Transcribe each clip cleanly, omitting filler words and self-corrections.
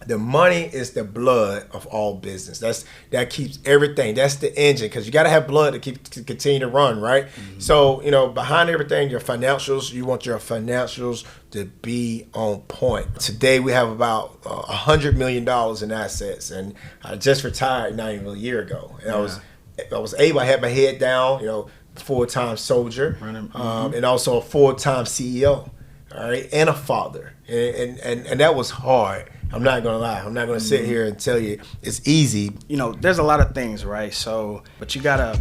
The money is the blood of all business. That keeps everything. That's the engine, because you got to have blood to continue to run, right? Mm-hmm. So, behind everything, your financials, you want your financials to be on point. Today, we have about $100 million in assets, and I just retired not even a year ago. And I was able, I had my head down, full-time soldier, and also a full-time CEO, all right, and a father. And that was hard. I'm not going to lie. I'm not going to sit here and tell you it's easy. There's a lot of things, right? So, but you got to...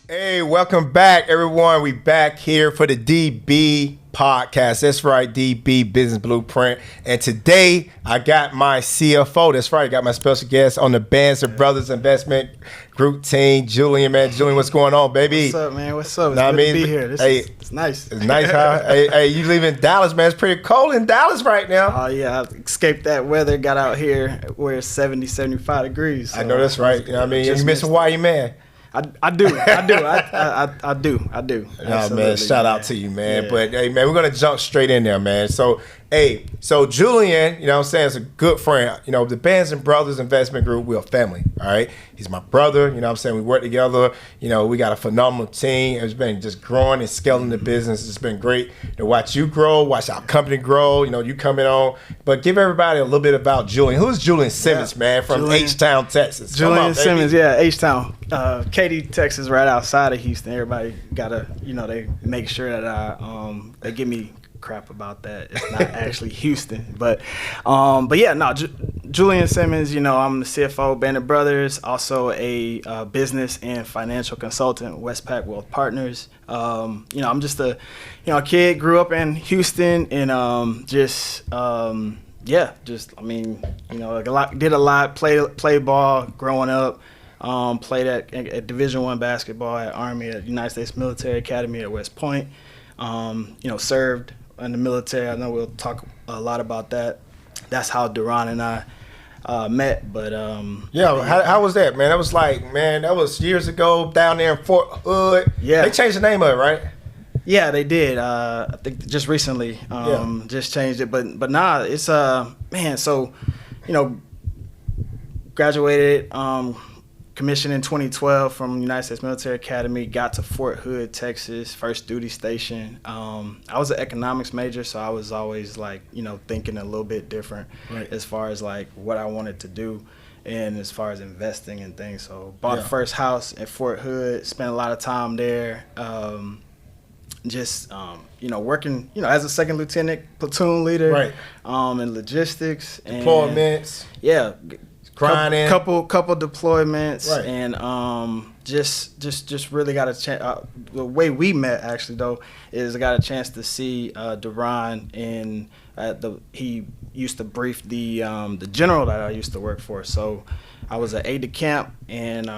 Hey, welcome back, everyone. We back here for the DB podcast. That's right, DB Business Blueprint. And today, I got my CFO. That's right, I got my special guest on the Bands of Brothers Investment Group team, Julian, man. Julian, what's going on, baby? What's up, man? What's up? It's good to be here. It's nice. It's nice, huh? hey, you leaving Dallas, man. It's pretty cold in Dallas right now. Oh, yeah. I escaped that weather, got out here where it's 70, 75 degrees. So I know that's right. You know what I mean? You miss Hawaii, man. I do. I do. Nah, man, shout out to you, man. Yeah. But, hey, man, we're going to jump straight in there, man. So Julian, what I'm saying, is a good friend. The Bands and Brothers Investment Group, we're a family, all right? He's my brother, what I'm saying? We work together. We got a phenomenal team. It's been just growing and scaling the business. It's been great to watch you grow, watch our company grow, you coming on. But give everybody a little bit about Julian. Who's Julian Simmons, man, from H-Town, Texas? Julian Simmons, H-Town. Katy, Texas, right outside of Houston. Everybody got to, they make sure that they give me crap about that. It's not actually Houston, but yeah, no. Julian Simmons, I'm the CFO, Band of Brothers, also a business and financial consultant, Westpac Wealth Partners. I'm just a kid, grew up in Houston, and did a lot, played ball growing up. Played at Division I basketball at Army, at United States Military Academy at West Point. Served in the military. I know we'll talk a lot about that. That's how Duran and I met. But how was that, man? That was that was years ago down there in Fort Hood. Yeah, they changed the name of it, right? Yeah, they did. I think just recently, just changed it. But nah, it's So, graduated. Commissioned in 2012 from United States Military Academy, got to Fort Hood, Texas, first duty station. I was an economics major, so I was always thinking a little bit different as far as what I wanted to do and as far as investing and things. So bought the first house at Fort Hood, spent a lot of time there. Working, as a second lieutenant, platoon leader, in logistics. Deployments. Grinding. Couple deployments, and just really got a chance. The way we met, actually, though, is I got a chance to see Duran, and he used to brief the general that I used to work for. So I was an aide de camp, and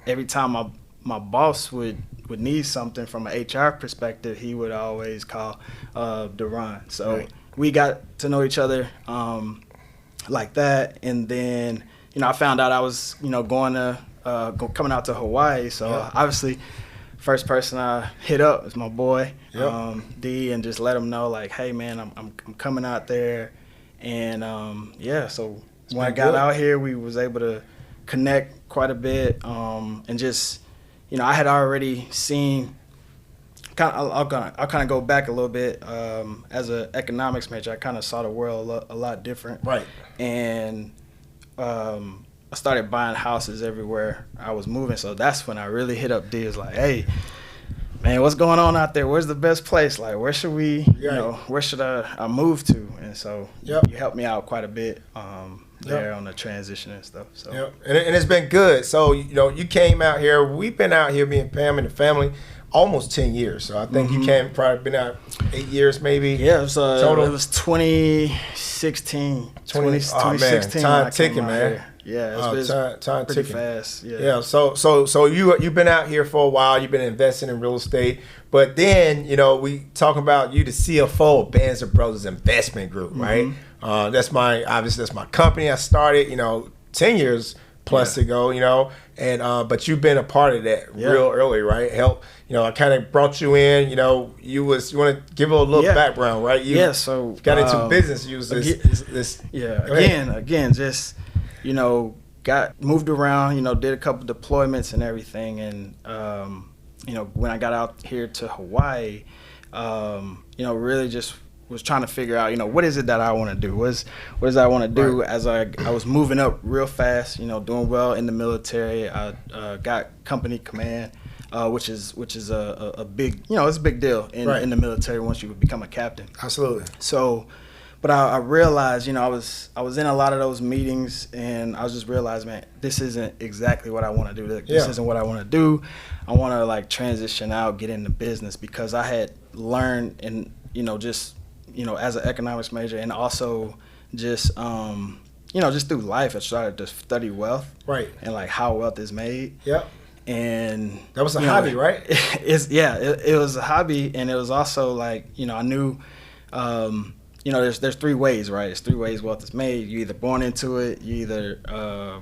every time my boss would need something from an HR perspective, he would always call Duran. So we got to know each other like that, and then. I found out I was, coming out to Hawaii. So obviously, first person I hit up is my boy, D, and just let him know, hey man, I'm coming out there, and so when I got out here, we was able to connect quite a bit, and just, I had already seen. I'll kind of go back a little bit. As an economics major, I kind of saw the world a lot different, and. I started buying houses everywhere I was moving, so that's when I really hit up D. It was hey, man, what's going on out there? Where's the best place? Where should we, where should I move to? And so you helped me out quite a bit there on the transition and stuff. So and it's been good. So you came out here. We've been out here, me and Pam and the family, almost 10 years. So I think you probably been out 8 years maybe. Yeah, it was total. It was 2016. 2016. Time ticking, man. Here. Yeah, it's time pretty ticking fast. Yeah. So you've been out here for a while. You've been investing in real estate, but then we talking about you, the CFO of Bands of Brothers Investment Group, right? That's my company. I started 10 years plus ago, and but you've been a part of that real early, right? I kind of brought you in, you want to give a little background, right? So got into business, you was this again, just, got moved around, did a couple deployments and everything. And, when I got out here to Hawaii, really just was trying to figure out, what is it that I want to do? What is it I want to do? As I was moving up real fast, doing well in the military. I got company command, which is a big, it's a big deal in the military once you become a captain. Absolutely. So, but I realized, I was in a lot of those meetings, and I was just realized, man, this isn't exactly what I want to do. This isn't what I want to do. I want to transition out, get into business, because I had learned and, just, as an economics major, and also just, just through life, I started to study wealth. Right. And how wealth is made. Yep. And that was a hobby, right? It was a hobby, and it was also I knew, there's three ways, right? There's three ways wealth is made. You either born into it, you either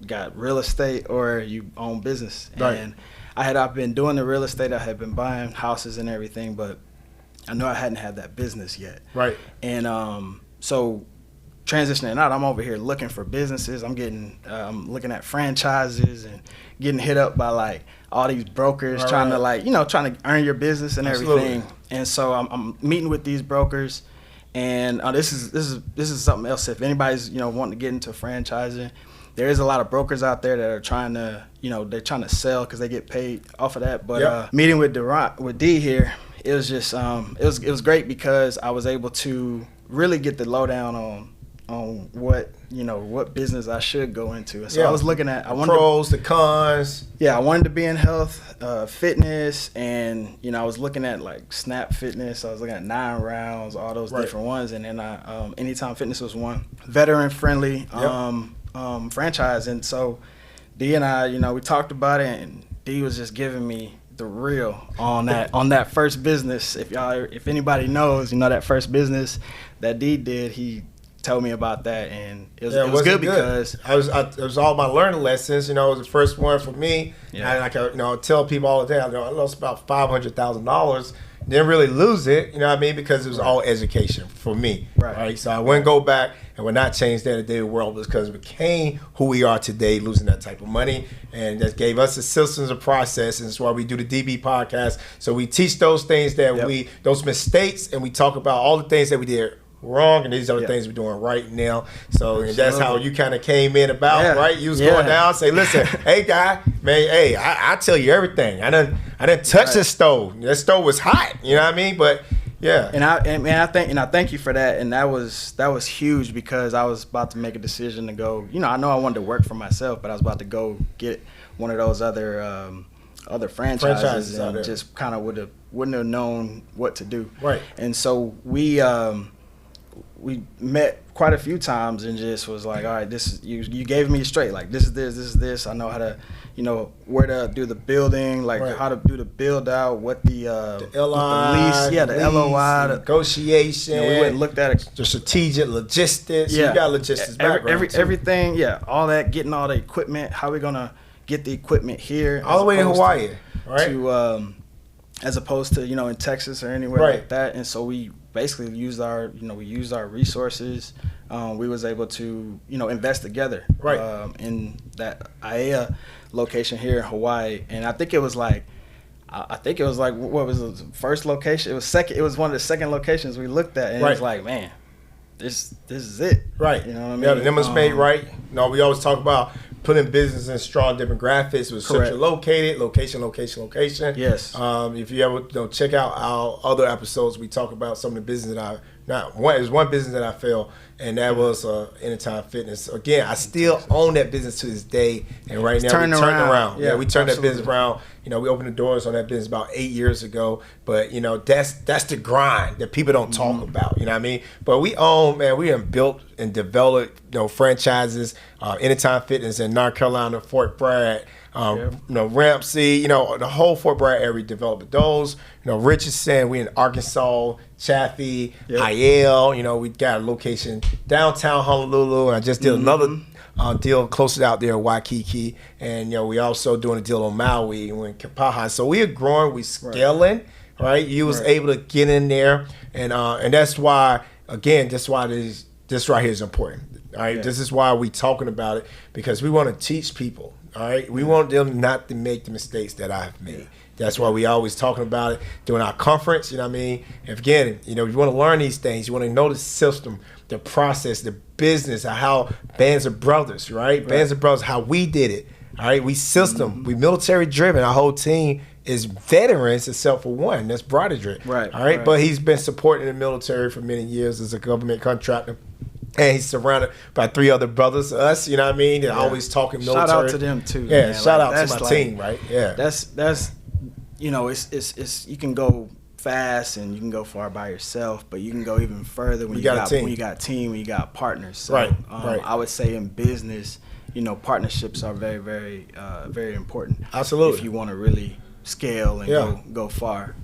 got real estate, or you own business. Right. And I've been doing the real estate. I had been buying houses and everything, but I knew I hadn't had that business yet. Right. And so transitioning out, I'm over here looking for businesses. I'm looking at franchises and getting hit up by all these brokers trying to earn your business and everything. And so I'm meeting with these brokers. And this is something else. If anybody's wanting to get into franchising, there is a lot of brokers out there that are trying to they're trying to sell because they get paid off of that. But meeting with D here, it was just it was great, because I was able to really get the lowdown on what business I should go into. And so I was looking at the pros, the cons. Yeah, I wanted to be in health, fitness, and I was looking at Snap Fitness. I was looking at 9 Rounds, all those different ones, and then Anytime Fitness was one. Veteran friendly franchise, and so D and I, we talked about it, and D was just giving me the real on that first business. If anybody knows, that first business that D did, he told me about that, and it was good because it was all my learning lessons. It was the first one for me. Yeah. And I tell people all the time, I lost about $500,000. Didn't really lose it, because it was all education for me. Right. So I wouldn't go back and would not change that a day of the world, because it became who we are today, losing that type of money. And that gave us the systems of process. And that's why we do the DB podcast. So we teach those things those mistakes, and we talk about all the things that we did wrong, and these are the things we're doing right now. So and that's how you kind of came in about, right? You was going down, say, listen, hey guy, man, hey, I tell you everything. I done touched the stove. That stove was hot, you know what I mean? But and I thank you for that. And that was huge, because I was about to make a decision to go. I know I wanted to work for myself, but I was about to go get one of those other franchises and just kind of wouldn't have known what to do. Right. And so we met quite a few times, and just was like, all right, you gave me straight, this is this. I know how to, where to do the building, how to do the build out, what the LOI, the LOI, the negotiation. We went and looked at it, the strategic logistics. You got logistics background. Everything, all that, getting all the equipment. How we gonna get the equipment here? All the way in Hawaii, right? To as opposed to in Texas or anywhere like that. And so we basically used our resources. We was able to invest together in that AEA location here in Hawaii. And I think it was what was the first location? It was second. It was one of the second locations we looked at, and it was like, man, this is it. Right. You know what I mean? Yeah, the numbers made right. We always talk about putting business in strong demographics. It was centrally located, location. Yes. If you ever check out our other episodes, we talk about some of the business that there's one business that I failed, and that was Anytime Fitness. Again, I still own that business to this day, and right now we turned around. Yeah, we turned that business around. We opened the doors on that business about 8 years ago, but that's the grind that people don't talk about. You know what I mean? But we have built and developed franchises, Anytime Fitness in North Carolina, Fort Bragg. Ramsey, the whole Fort Bragg area developed those. Richardson, we in Arkansas, Chaffee, IL. We got a location downtown Honolulu, and I just did another deal closest out there in Waikiki, and we also doing a deal on Maui and in Kapaha. So we are growing, we scaling, right? You was able to get in there, and that's why this right here is important. All right, this is why we talking about it, because we want to teach people. All right, we want them not to make the mistakes that I've made. That's why we always talking about it during our conference. You know what I mean? And again, you want to learn these things. You want to know the system, the process, the business, how Bands of Brothers, right? Bands of Brothers, how we did it. All right, we system, we military driven. Our whole team is veterans, except for one. That's Broderick. Right. All right, but he's been supporting the military for many years as a government contractor. And he's surrounded by 3 other brothers, us, you know what I mean? They're always talking military. Shout out to them too. Yeah, man. shout out to my team, right? Yeah. That's it's you can go fast and you can go far by yourself, but you can go even further when you got a team. When you got a team, when you got partners. So, right. I would say in business, partnerships are very, very, very important. Absolutely. If you want to really scale and go far.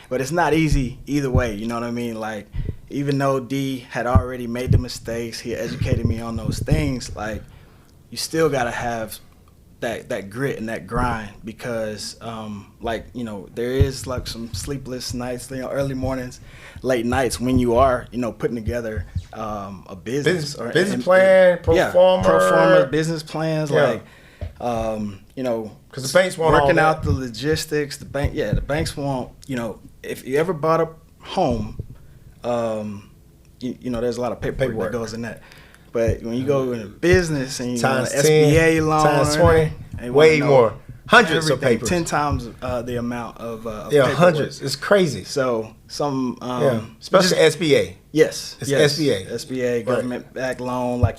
But it's not easy either way. You know what I mean? Like, even though D had already made the mistakes, he educated me on those things. Like, you still gotta have that grit and that grind, because there is like some sleepless nights, early mornings, late nights when you are putting together a business plan, pro forma business plans, because the banks want working out the logistics. The banks want, if you ever bought a home, there's a lot of paperwork that goes in that. But when you go into business and you want an SBA loan, times 20, way more, hundreds of papers, 10 times the amount of hundreds. It's crazy. So especially SBA. Yes, it's SBA. SBA government backed loan. Like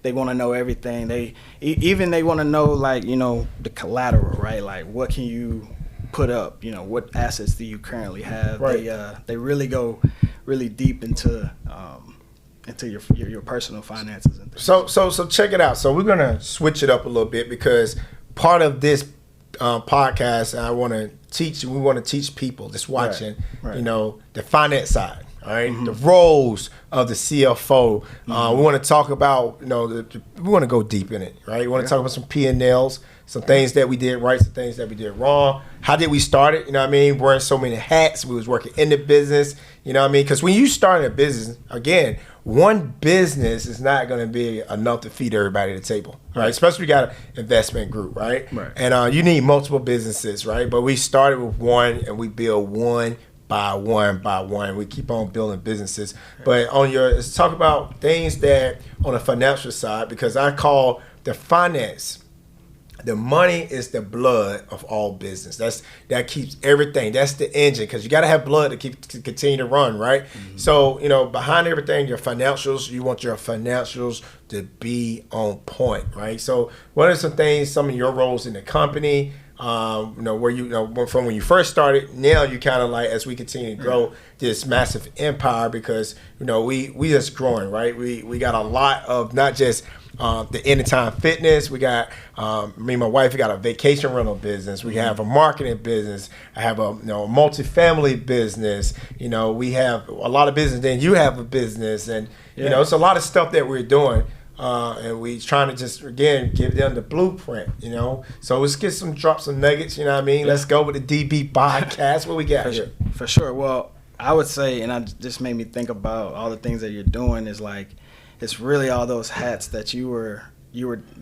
they want to know everything. They want to know the collateral, right? Like, what can you put up? What assets do you currently have? Right. They really go really deep into your personal finances and things. So check it out. So we're gonna switch it up a little bit, because part of this podcast, we want to teach people that's watching, the finance side. All right, the roles of the CFO. We want to talk about, we want to go deep in it, right? We want to talk about some P&Ls, some things that we did right, some things that we did wrong. How did we start it? You know what I mean? Wearing so many hats. We was working in the business. You know what I mean? Because when you start a business, again, one business is not going to be enough to feed everybody at the table, right? Especially if you got an investment group, right? And you need multiple businesses, right? But we started with one, and we build one by one. We keep on building businesses. But let's talk about things that on the financial side, because I call the finance, the money is the blood of all business. That keeps everything. That's the engine, because you got to have blood to continue to run, right? So, behind everything, your financials, you want your financials to be on point, right? So what are some of your roles in the company? Where from when you first started, now you kind of like, as we continue to grow this massive empire, because we just growing, right? We got a lot of not just the Anytime Fitness. We got me and my wife. We got a vacation rental business. We have a marketing business. I have a multifamily business. We have a lot of business. Then you have a business, and it's a lot of stuff that we're doing. And we trying to just, again, give them the blueprint, So let's drop some nuggets, you know what I mean? Let's go with the DB podcast. What we got here? For sure. Well, I would say, and I just made me think about all the things that you're doing, is like, it's really all those hats that you were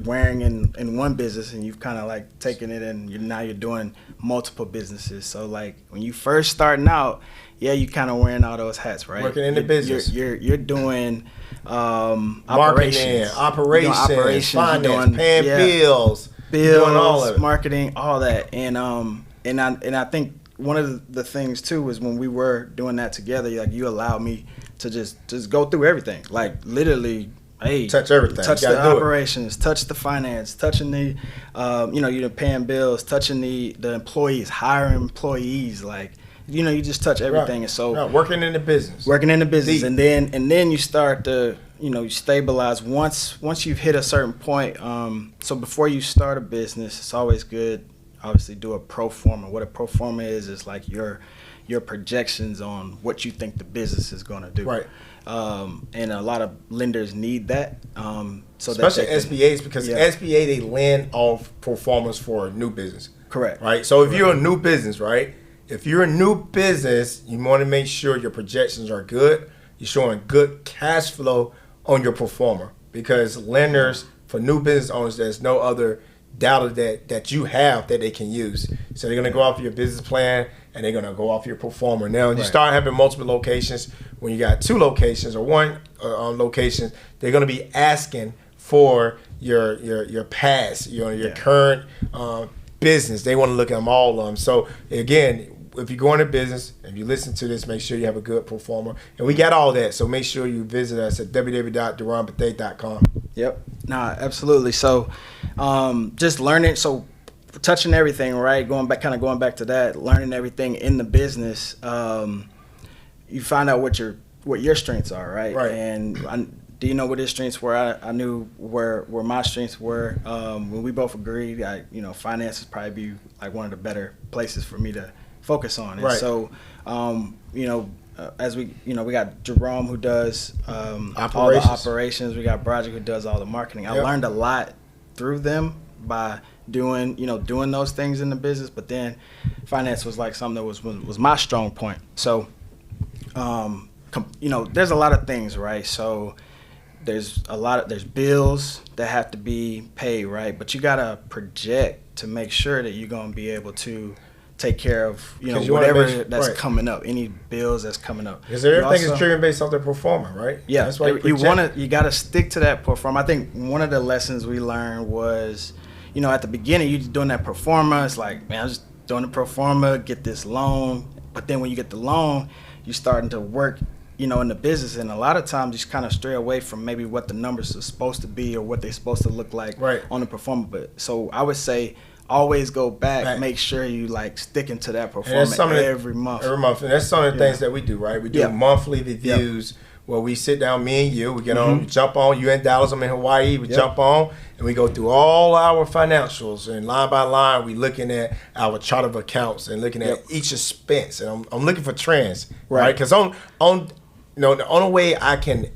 wearing in one business, and you've kind of like taken it, and now you're doing multiple businesses. So like, when you first starting out, you kind of wearing all those hats, right? Working in the business. You're doing operations, finance, paying bills, doing all of it. Marketing, all that. And I think one of the things too is when we were doing that together, like, you allowed me to just go through everything, like literally. Hey, touch everything. Touch the operations, touch the finance, touching the, you're paying bills, touching the employees, hiring employees, like, you just touch everything. Right. And so working in the business, deep. and then you start to, you stabilize once you've hit a certain point. So before you start a business, it's always good obviously do a pro forma. What a pro forma is like your projections on what you think the business is going to do. Right. And a lot of lenders need that. So especially that SBAs, because SBA, they lend off pro formas for a new business. Correct. Right. So if you're a new business, right? If you're a new business, you want to make sure your projections are good. You're showing good cash flow on your pro forma, because lenders, for new business owners, there's no other data that you have that they can use. So they're going to go off your business plan, and they're going to go off your pro forma. Now, you start having multiple locations. When you got 2 locations or 1 location, they're going to be asking for your past, your current business. They want to look at them, all of them. So again, if you go into business, if you listen to this, make sure you have a good pro forma. And we got all that. So make sure you visit us at www.duranbethea.com. Yep. Nah, absolutely. So just learning, so touching everything, right? Going back to that, learning everything in the business, you find out what your strengths are, right? Right. And do you know what his strengths were? I knew where my strengths were. When we both agreed, finance would probably be like one of the better places for me to focus on. And so, as we got Jerome, who does all the operations. We got Broderick, who does all the marketing. I learned a lot through them by doing those things in the business. But then finance was like something that was my strong point. So, there's a lot of things, right? So there's bills that have to be paid, right? But you gotta project to make sure that you're gonna be able to take care of whatever that's coming up, any bills that's coming up. Because everything is triggered based off their pro forma, right? Yeah, that's why you got to stick to that pro forma. I think one of the lessons we learned was, at the beginning you're doing that pro forma. It's like, man, I'm just doing the pro forma, get this loan. But then when you get the loan, you're starting to work, in the business, and a lot of times you just kind of stray away from maybe what the numbers are supposed to be or what they're supposed to look like on the pro forma. But so I would say, always go back. Make sure you sticking to that performance every month. And that's some of the things that we do, right? We do monthly reviews where we sit down, me and you, we get on, we jump on. You in Dallas, I'm in Hawaii. We jump on and we go through all our financials, and line by line, we looking at our chart of accounts and looking at each expense. And I'm looking for trends, right? Because the only way I can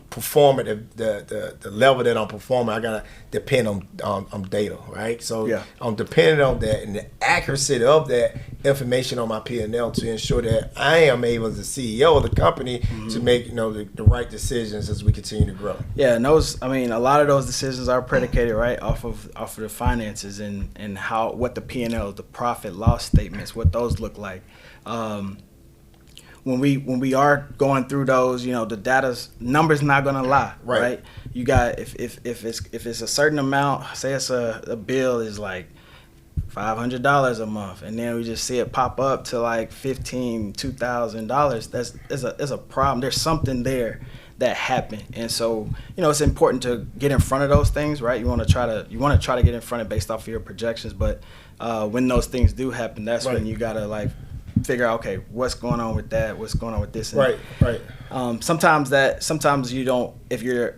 perform at the level that I'm performing, I gotta depend on data, right? So I'm dependent on that and the accuracy of that information on my P&L to ensure that I am able, as the CEO of the company, to make the right decisions as we continue to grow. Yeah, and a lot of those decisions are predicated right off of the finances and what the P&L, the profit loss statements, what those look like. When we are going through those, the data's numbers not gonna lie, right? You got if it's a certain amount, say it's a bill is like $500 a month, and then we just see it pop up to like $2,000. That's a problem. There's something there that happened, and so it's important to get in front of those things, right? You want to try to get in front of based off of your projections, but when those things do happen, that's when you gotta figure out, okay, what's going on with that, what's going on with this, and sometimes you don't, if you're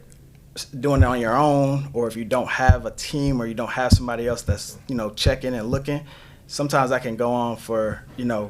doing it on your own, or if you don't have a team or you don't have somebody else that's checking and looking, sometimes that can go on for a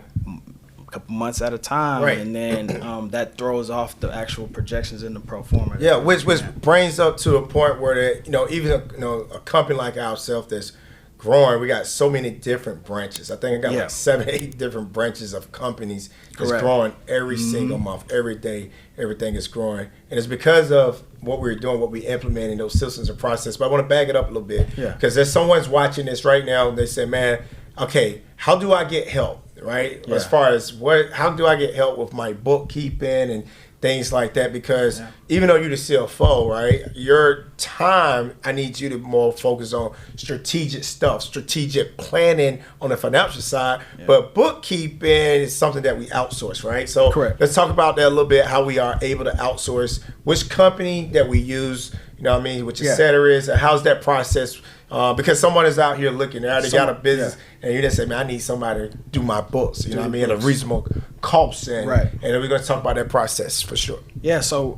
couple months at a time, and then that throws off the actual projections in the pro forma. Which brings up to a point where even a company like ourselves that's growing, we got so many different branches. I think I got like 7, 8 different branches of companies that's growing every single month, every day. Everything is growing, and it's because of what we're doing, what we implementing, those systems and process. But I want to back it up a little bit, because there's someone's watching this right now, and they say, "Man, okay, how do I get help?" Right? As far as how do I get help with my bookkeeping and things like that, because even though you're the CFO, right, your time, I need you to more focus on strategic stuff, strategic planning on the financial side. But bookkeeping is something that we outsource, right? So let's talk about that a little bit, how we are able to outsource, which company that we use, which et cetera is, and how's that process? Because someone is out here looking, they already got a business, and you just say, man, I need somebody to do my books, at a reasonable cost. And we're going to talk about that process for sure. Yeah, so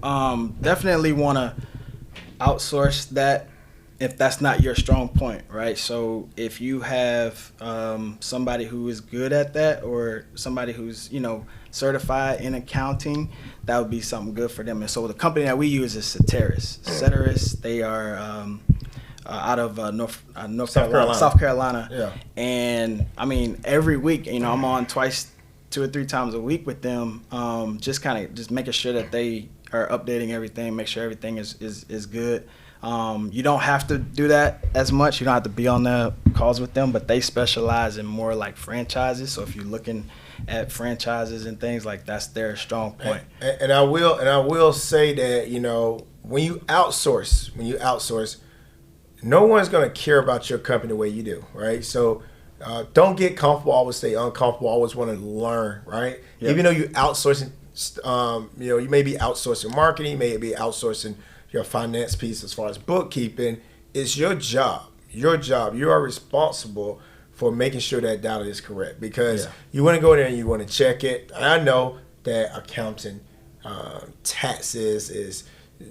definitely want to outsource that if that's not your strong point, right? So if you have somebody who is good at that, or somebody who's, certified in accounting, that would be something good for them. And so the company that we use is Ceteris. They are out of South Carolina. Yeah. And I mean, every week, I'm on 2 or 3 times a week with them, just making sure that they are updating everything, make sure everything is good. You don't have to do that as much. You don't have to be on the calls with them, but they specialize in more like franchises. So if you're looking at franchises and things, like that's their strong point. And I will say that, when you outsource, no one's going to care about your company the way you do, right? So don't get comfortable. Always stay uncomfortable. Always want to learn, right? Yep. Even though you're outsourcing, you may be outsourcing marketing, you may be outsourcing your finance piece as far as bookkeeping. It's your job. You are responsible for making sure that data is correct, because you want to go there and you want to check it. I know that accounting, taxes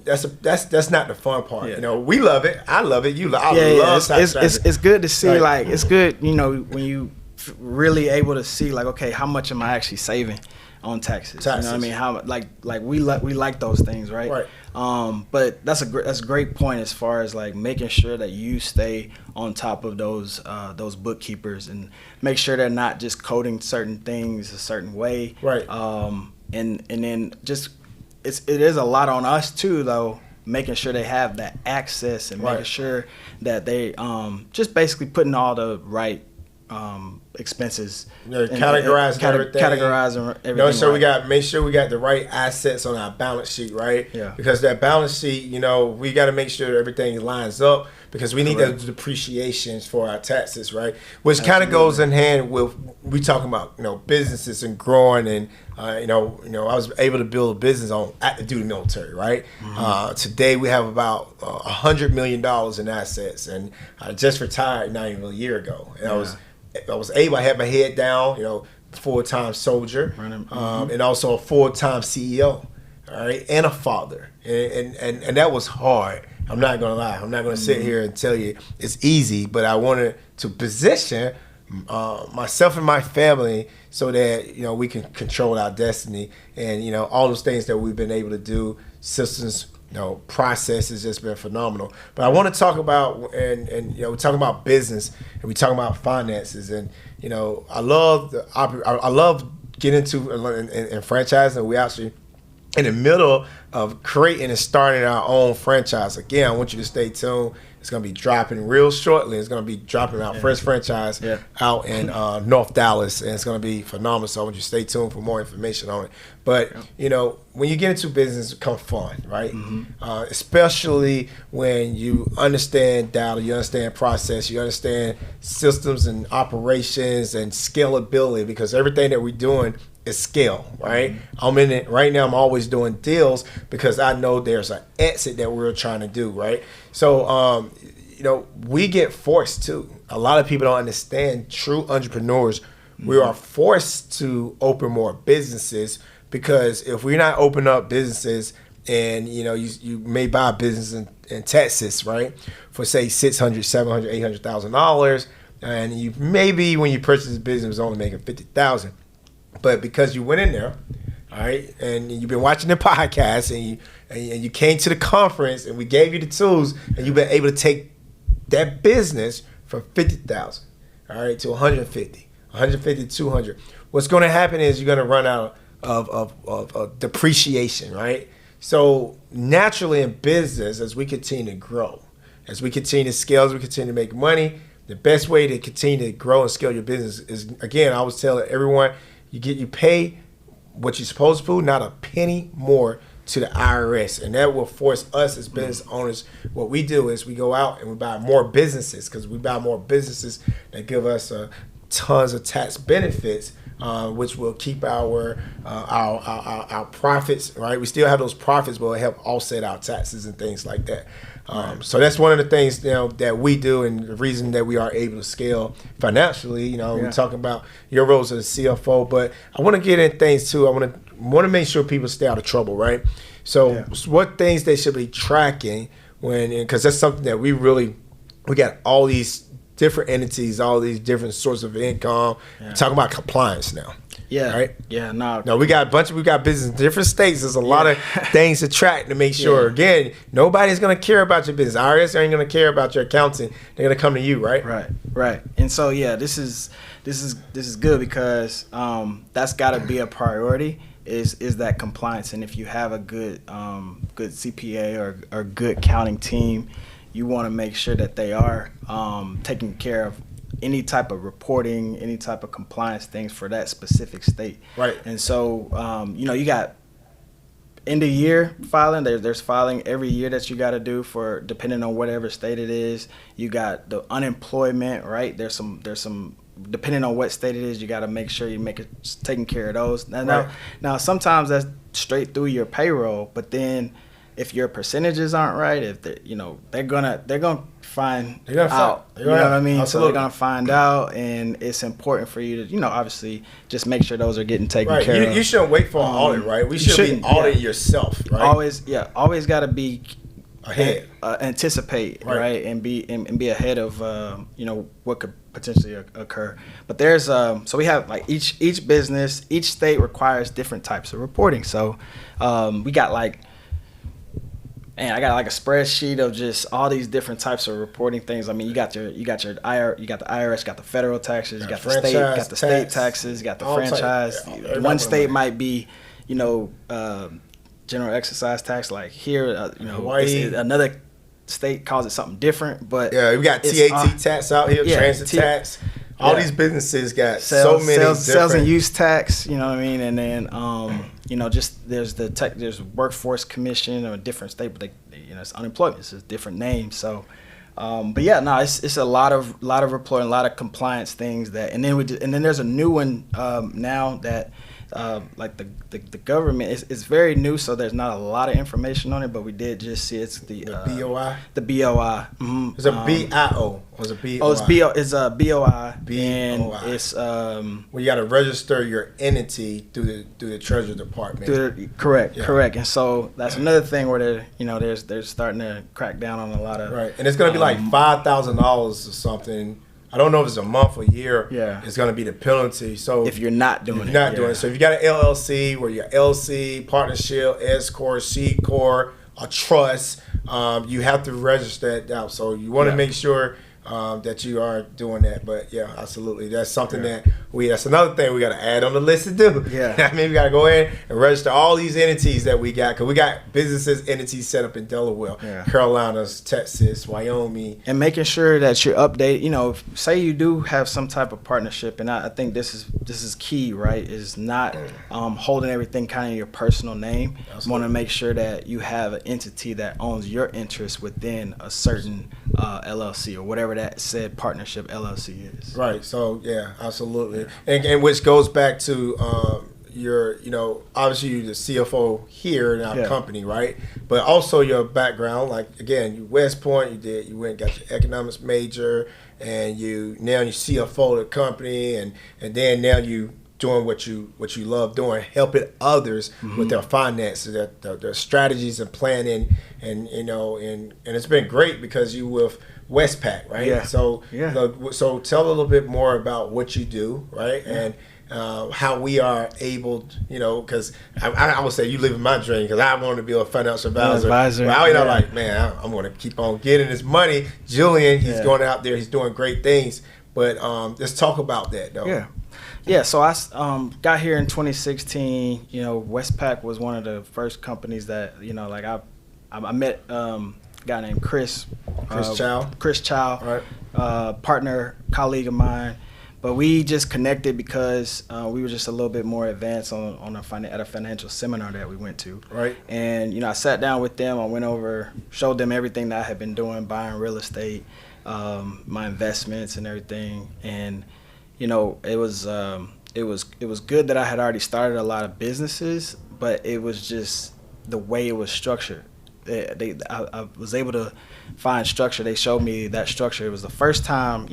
that's not the fun part. Yeah. We love it. I love it. Love tax. It's good to see. Like it's good. When you really able to see, like, okay, how much am I actually saving on taxes? You know what I mean? How like we like those things, right? Right. But that's a great point as far as like making sure that you stay on top of those bookkeepers and make sure they're not just coding certain things a certain way. Right. And then just it is a lot on us too, though, making sure they have that access and making sure that they just basically putting all the right expenses, categorizing everything. So make sure we got the right assets on our balance sheet, right? Yeah. Because that balance sheet, we got to make sure everything lines up, because we need those depreciations for our taxes, right? Which kind of goes in hand with we talking about businesses and growing, and I was able to build a business on active duty military, right? Mm-hmm. Today we have about $100 million in assets, and I just retired not even a year ago, and I was able. I had my head down, full-time soldier, and also a full-time CEO, all right, and a father, and that was hard. I'm not gonna lie. I'm not gonna sit here and tell you it's easy, but I wanted to position myself and my family so that we can control our destiny, and all those things that we've been able to do. Systems, process has just been phenomenal. But I want to talk about and we're talking about business, and we're talking about finances, and I love getting into and franchising. We actually in the middle of creating and starting our own franchise. Again, I want you to stay tuned. It's going to be dropping real shortly. It's going to be dropping our first franchise out in North Dallas, and it's going to be phenomenal. So I want you to stay tuned for more information on it. But, when you get into business, it becomes fun, right? Mm-hmm. Especially when you understand data, you understand process, you understand systems and operations and scalability, because everything that we're doing is scale, right? Mm-hmm. I'm in it right now. I'm always doing deals because I know there's an exit that we're trying to do, right? So, we get forced to. A lot of people don't understand. True entrepreneurs, we are forced to open more businesses, because if we're not opening up businesses, and you may buy a business in Texas, right, for say $600,000, $700,000, $800,000, and you maybe when you purchase the business was only making $50,000. But because you went in there, all right, and you've been watching the podcast, and you came to the conference, and we gave you the tools, and you've been able to take that business from $50,000, all right, to $150,000, $150,000 to $200,000. What's going to happen is you're going to run out of depreciation, right? So naturally in business, as we continue to grow, as we continue to scale, as we continue to make money, the best way to continue to grow and scale your business is, again, I always tell everyone, you pay what you're supposed to, not a penny more to the IRS, and that will force us as business owners. What we do is we go out and we buy more businesses, because we buy more businesses that give us tons of tax benefits, which will keep our profits, right? We still have those profits, but will help offset our taxes and things like that. So that's one of the things that we do, and the reason that we are able to scale financially. We're talking about your roles as a CFO, but I want to get in things too. I want to make sure people stay out of trouble, right? So what things they should be tracking because that's something that we got all these different entities, all these different sources of income. We're talking about compliance now. Yeah. Right? Yeah. No, we got business in different states. There's a lot of things to track to make sure. Again, nobody's going to care about your business. IRS ain't going to care about your accounting. They're going to come to you, right? Right. And so, this is good because that's got to be a priority is that compliance. And if you have a good CPA or good accounting team, you want to make sure that they are taking care of any type of reporting, any type of compliance things for that specific state. Right. And so, you got end of year filing. There's filing every year that you got to do for depending on whatever state it is. You got the unemployment, right? There's some depending on what state it is, you got to make sure you taking care of those. Now sometimes that's straight through your payroll, but then if your percentages aren't right, if they're gonna find out. You know what I mean? Absolutely. So they're gonna find out, and it's important for you to obviously just make sure those are getting taken care of. You shouldn't wait for an audit, right? We should be auditing yourself, right? Always got to be ahead, anticipate, right, and be ahead of what could potentially occur. But there's so we have like each business, each state requires different types of reporting. So we got I got like a spreadsheet of just all these different types of reporting things. I mean, you got the IRS, you got the federal taxes, you got the state taxes, you got the franchise. One state might be, general exercise tax. Like here, Hawaii. Another state calls it something different. But we got TAT tax out here, transit tax. All these businesses got so many different sales and use tax, you know what I mean, and then just there's workforce commission or a different state, but it's unemployment, it's a different name. So, it's a lot of reporting, a lot of compliance things and then there's a new one now that like the government is very new, so there's not a lot of information on it, but we did just see it's the BOI. The BOI. Mm-hmm. It's a BIO. Or is it BOI? Oh, it's a BOI. And it's well, you got to register your entity through the Treasury Department. Correct. And so that's another thing where they're starting to crack down on a lot of and it's going to be like $5,000 or something. I don't know if it's a month or year. It's going to be the penalty. So if you're not doing it. So if you got an LLC where you're LC, partnership, S corp, C corp, a trust, you have to register that out. So you want to make sure that you are doing that. But absolutely, that's something that's another thing we got to add on the list to do. I mean, we got to go in and register all these entities that we got, because we got entities set up in Delaware, Carolinas, Texas, Wyoming, and making sure that you're updated. Say you do have some type of partnership, and I think this is key, right? Is not holding everything kind of in your personal name. You want to make sure that you have an entity that owns your interest within a certain LLC or whatever that said partnership LLC is. Right. So absolutely, and which goes back to your, obviously you're the CFO here in our company, right? But also your background, like again, you West Point, you went and got your economics major, and now you CFO of the company, and then now you doing what you love doing, helping others with their finances, their strategies and planning, and it's been great because you with Westpac, right? So so tell a little bit more about what you do, right? And how we are able, because I would say you live in my dream, because I want to be a financial advisor. But like, man, I'm going to keep on getting this money. Julian, he's going out there, he's doing great things. But let's talk about that, though. So I got here in 2016. Westpac was one of the first companies that, I met a guy named Chris Chow, partner, colleague of mine. But we just connected because we were just a little bit more advanced at a financial seminar that we went to. Right. And, I sat down with them. I went over, showed them everything that I had been doing, buying real estate, my investments and everything. And, it was good that I had already started a lot of businesses, but it was just the way it was structured. I was able to find structure. They showed me that structure. It was the first time,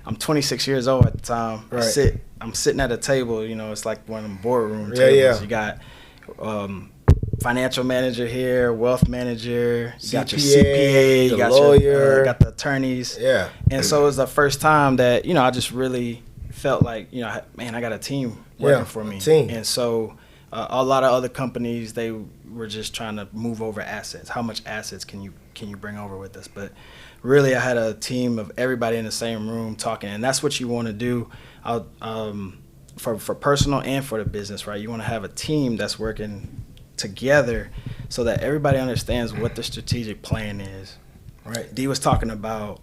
I'm 26 years old at the time. Right. I'm sitting at a table, it's like one of them boardroom tables. You got financial manager here, wealth manager, you got your CPA, CPA, you the got lawyer, got the attorneys. Yeah. And so it was the first time that, you know, I just really felt like, you know, man, I got a team working for me. Team. And so a lot of other companies, they were just trying to move over assets. How much assets can you bring over with us? But really, I had a team of everybody in the same room talking, and that's what you want to do for personal and for the business, right? You want to have a team that's working together so that everybody understands what the strategic plan is. Right. Dee was talking about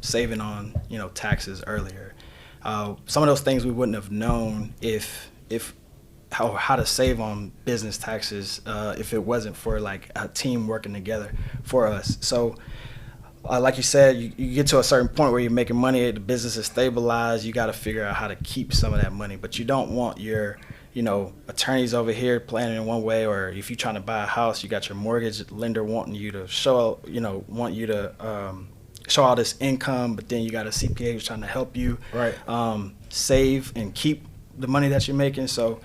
saving on, you know, taxes earlier. Some of those things we wouldn't have known if how to save on business taxes if it wasn't for like a team working together for us. So like you said, you get to a certain point where you're making money, the business is stabilized, you got to figure out how to keep some of that money. But you don't want your, you know, attorneys over here planning in one way, or if you're trying to buy a house, you got your mortgage lender wanting you to show, you know, want you to show all this income, but then you got a CPA who's trying to help you save and keep the money that you're making. So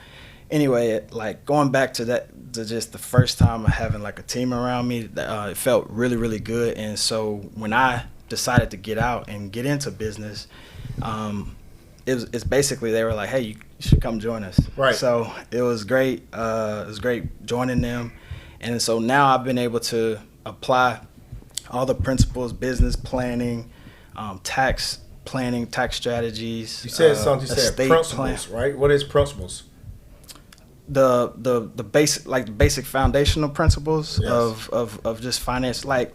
anyway, like going back to that, to just the first time of having like a team around me, it felt really, really good. And so when I decided to get out and get into business, it's basically they were like, hey, you should come join us. Right. So it was great. It was great joining them. And so now I've been able to apply all the principles, business planning, tax planning, tax strategies. You said something. You said principles, right? What is principles? The basic, like the basic foundational principles of just finance, like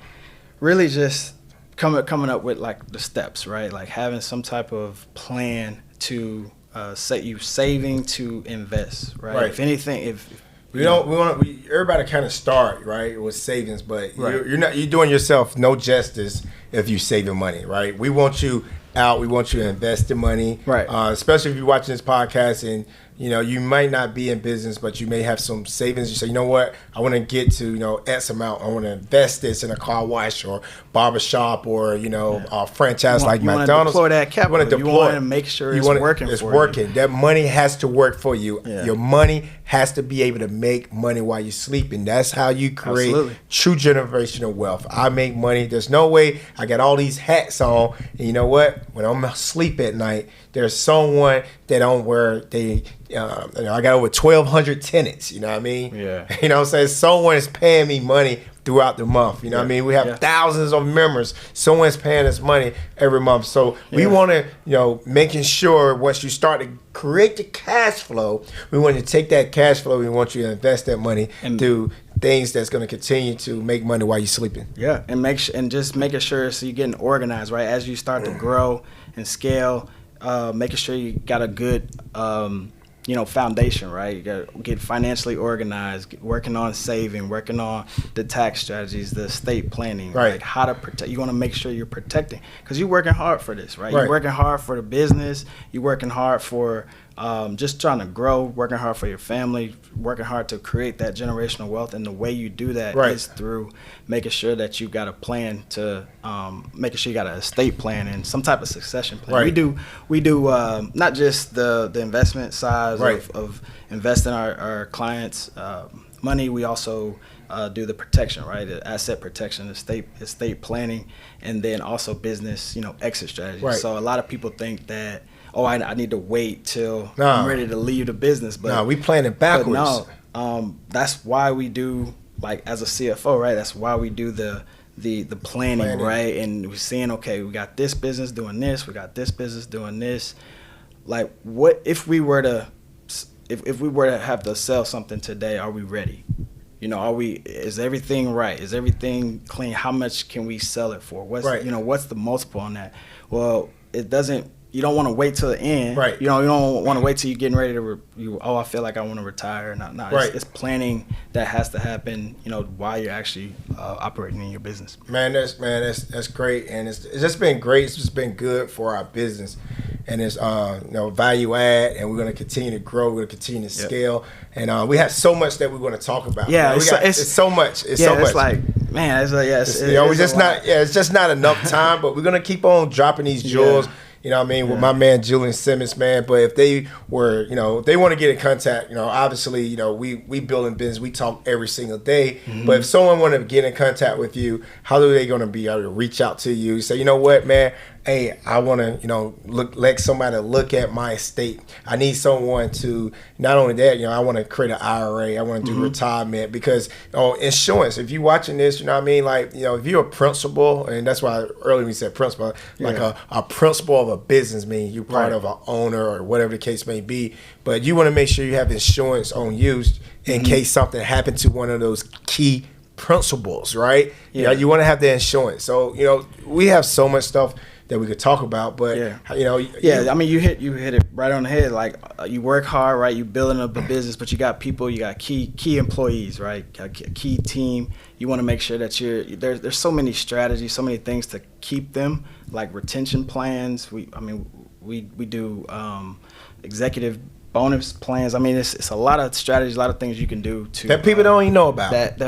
really just coming up with like the steps, right? Like having some type of plan to set you saving to invest, right? If anything, everybody kind of start right with savings, but you're doing yourself no justice if you're saving money, right? We want you out. We want you to invest the money, right? Especially if you're watching this podcast and you know you might not be in business, but you may have some savings. You say, you know what, I want to get to X amount. I want to invest this in a car wash or barbershop or a franchise like McDonald's. You want to deploy that capital. You want to make sure it's working. It's working. That money has to work for you. Yeah. Your money has to be able to make money while you're sleeping. That's how you create true generational wealth. I make money. There's no way I got all these hats on, and you know what? When I'm asleep at night, there's someone that don't wear I got over 1,200 tenants. You know what I mean? Yeah. You know what I'm saying? Someone is paying me money throughout the month. You know what I mean? We have thousands of members. Someone's paying us money every month. So we want to, making sure once you start to create the cash flow, we want to take that cash flow. We want you to invest that money through things that's going to continue to make money while you're sleeping. Yeah, and just making sure so you're getting organized, right? As you start to grow and scale, making sure you got a good foundation, right? You got to get financially organized, working on saving, working on the tax strategies, the estate planning, right? Like how to protect. You want to make sure you're protecting because you're working hard for this, right? You're working hard for the business. You're working hard for just trying to grow, working hard for your family, working hard to create that generational wealth. And the way you do that is through making sure that you've got a plan to making sure you got an estate plan and some type of succession plan. Right. We do not just the investment side of investing our clients' money. We also do the protection, right? The asset protection, estate planning, and then also business, exit strategy. Right. So a lot of people think that, I need to wait till I'm ready to leave the business. But we planning backwards. That's why we do, like as a CFO, right? That's why we do the planning, right? And we're seeing, okay, we got this business doing this, we got this business doing this. Like, what if we were to have to sell something today? Are we ready? Is everything right? Is everything clean? How much can we sell it for? What's the multiple on that? Well, you don't want to wait till the end. Right. You don't want to wait till you're getting ready to I feel like I want to retire. No. Right. It's planning that has to happen, while you're actually operating in your business. That's great. And it's just been great. It's just been good for our business. And it's value add, and we're going to continue to grow. We're going to continue to scale, and we have so much that we're going to talk about. Yeah, it's so much. It's so much. It's like, man, it's just not enough time. But we're going to keep on dropping these jewels. you know what I mean, with my man Julian Simmons, man. But if they were, you know, if they want to get in contact, you know, obviously, you know, we building business, we talk every single day. But if someone want to get in contact with you, how are they going to be able to reach out to you? Say, you know what, man, hey, I want to, you know, let somebody look at my estate. I need someone to, not only that, you know, I want to create an IRA. I want to do retirement because, you know, insurance, if you're watching this, you know what I mean? Like, you know, if you're a principal, and that's why earlier we said principal, like a principal of a business means you're part of an owner or whatever the case may be. But you want to make sure you have insurance on you in case something happened to one of those key principles, right? You know, you want to have the insurance. So, you know, we have so much stuff that we could talk about, but you know, I mean, you hit it right on the head. Like, you work hard, right? You building up a business, but you got people, you got key employees, right? A key team. You want to make sure that there's so many strategies, so many things to keep them, like retention plans. We do executive bonus plans. I mean, it's a lot of strategies, a lot of things you can do to that people don't even know about. It's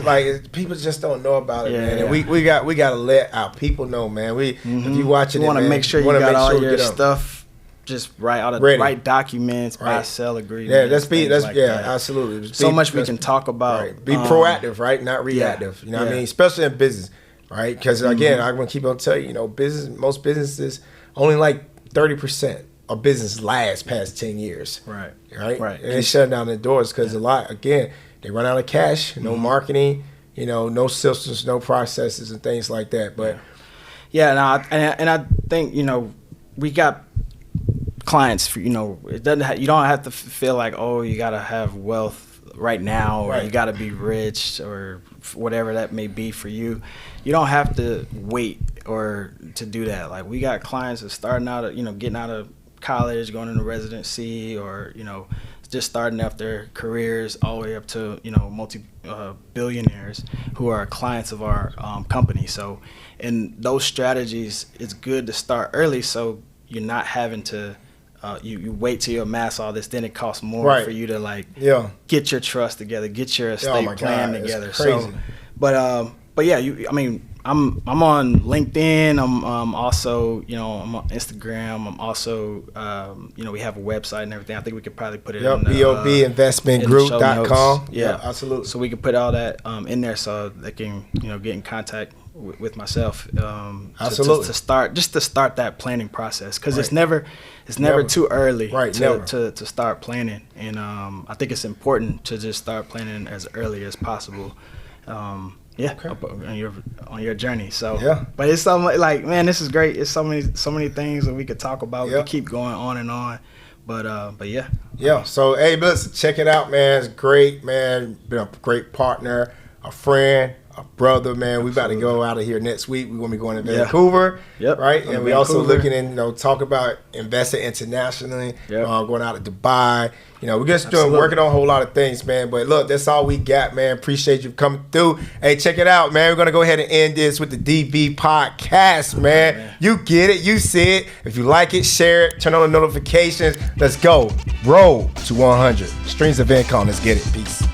like people just don't know about it, man. And we got to let our people know, man. If you watching, you want to make sure you got all your stuff just right, all the ready. Right documents, buy sell agreements. Absolutely. So much we can talk about. Right. Be proactive, right? Not reactive. You know what I mean? Especially in business, right? Because again, I'm gonna keep on telling you, you know, most businesses only like 30% of business lasts past 10 years. Right. And they shut down their doors because a lot, again, they run out of cash, no marketing, you know, no systems, no processes and things like that. But and I think, you know, we got clients for, you know, you don't have to feel like, oh, you got to have wealth right now or you got to be rich or whatever that may be for you. You don't have to wait or to do that. Like, we got clients that starting out, you know, getting out of college, going into residency, or, you know, just starting up their careers, all the way up to, you know, multi-billionaires who are clients of our company. So, in those strategies, it's good to start early, so you're not having to you wait till you amass all this, then it costs more for you to get your trust together, get your estate plan together. So, but yeah, I mean, I'm on LinkedIn. I'm also, you know, I'm on Instagram. I'm also, you know, we have a website and everything. I think we could probably put it in the BOBinvestmentgroup.com. Yeah, absolutely. So we could put all that in there so they can, you know, get in contact with myself. Absolutely. To start that planning process, because it's never too early to start planning, and I think it's important to just start planning as early as possible. On your journey. So but it's something like, man, this is great. It's so many things that we could talk about. We could keep going on and on. But so hey, listen, check it out, man. It's great, man. Been a great partner, a friend, a brother, man. We about to go out of here next week. We're gonna be going to Vancouver, right? And we also looking in, you know, talk about investing internationally, going out to Dubai. You know, we're just working on a whole lot of things, man. But look, that's all we got, man. Appreciate you coming through. Hey, check it out, man. We're gonna go ahead and end this with the DB podcast, man. You get it, you see it. If you like it, share it, turn on the notifications. Let's go. Roll to 100. Streams of income. Let's get it. Peace.